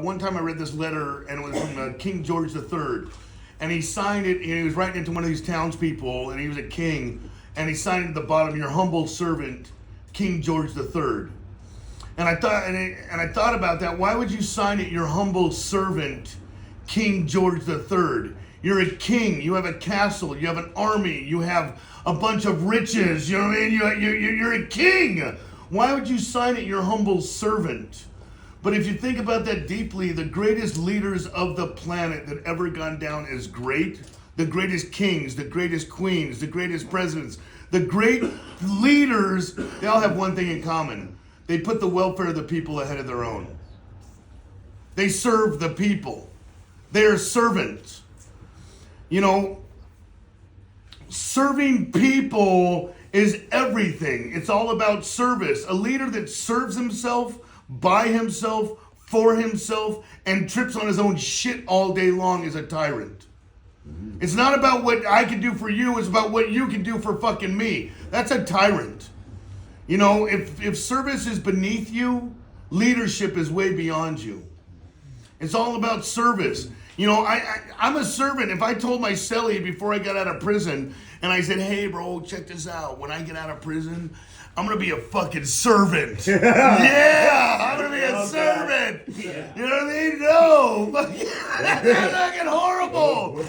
one time I read this letter, and it was from King George III. And he signed it, and he was writing it to one of these townspeople, and he was a king. And he signed it at the bottom, your humble servant, King George III. And I thought about that. Why would you sign it, your humble servant, King George III? You're a king. You have a castle. You have an army. You have a bunch of riches. You know what I mean? You're a king. Why would you sign it, your humble servant? But if you think about that deeply, the greatest leaders of the planet that ever gone down as great, the greatest kings, the greatest queens, the greatest presidents, the great leaders, they all have one thing in common. They put the welfare of the people ahead of their own. They serve the people. They are servants. You know, serving people is everything. It's all about service. A leader that serves himself, by himself, for himself, and trips on his own shit all day long is a tyrant. It's not about what I can do for you, it's about what you can do for fucking me. That's a tyrant. You know, if service is beneath you, leadership is way beyond you. It's all about service. You know, I'm a servant. If I told my cellie before I got out of prison, and I said, hey bro, check this out. When I get out of prison, I'm going to be a fucking servant. Yeah, I'm going to be a servant. Yeah. You know what I mean? No. That's fucking horrible.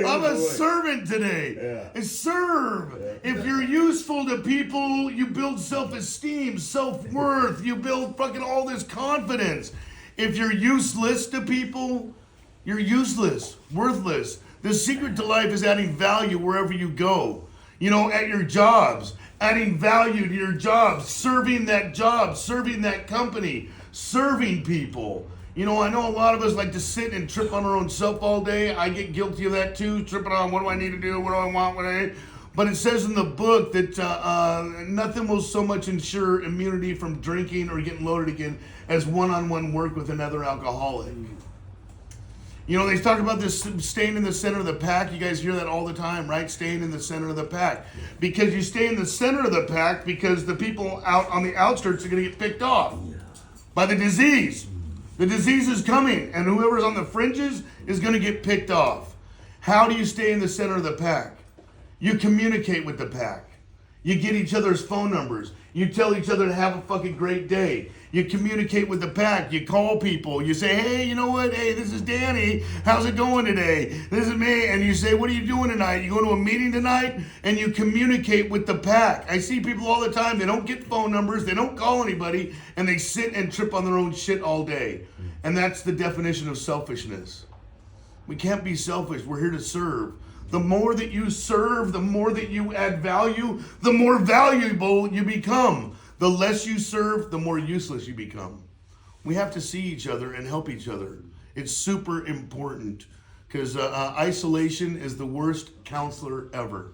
I'm a servant today. Yeah. Serve. Yeah. If you're useful to people, you build self-esteem, self-worth. You build fucking all this confidence. If you're useless to people, you're useless, worthless. The secret to life is adding value wherever you go. You know, at your jobs, adding value to your job, serving that job, serving that company, serving people. You know, I know a lot of us like to sit and trip on our own self all day. I get guilty of that too, tripping on what do I need to do, what do I want, But it says in the book that nothing will so much ensure immunity from drinking or getting loaded again as one-on-one work with another alcoholic. You know, they talk about this staying in the center of the pack. You guys hear that all the time, right? Staying in the center of the pack. Because you stay in the center of the pack because the people out on the outskirts are going to get picked off by the disease. The disease is coming, and whoever's on the fringes is going to get picked off. How do you stay in the center of the pack? You communicate with the pack. You get each other's phone numbers. You tell each other to have a fucking great day. You communicate with the pack. You call people. You say, hey, you know what? Hey, this is Danny. How's it going today? This is me. And you say, what are you doing tonight? You go to a meeting tonight? And you communicate with the pack. I see people all the time. They don't get phone numbers. They don't call anybody. And they sit and trip on their own shit all day. And that's the definition of selfishness. We can't be selfish. We're here to serve. The more that you serve, the more that you add value, the more valuable you become. The less you serve, the more useless you become. We have to see each other and help each other. It's super important because isolation is the worst counselor ever.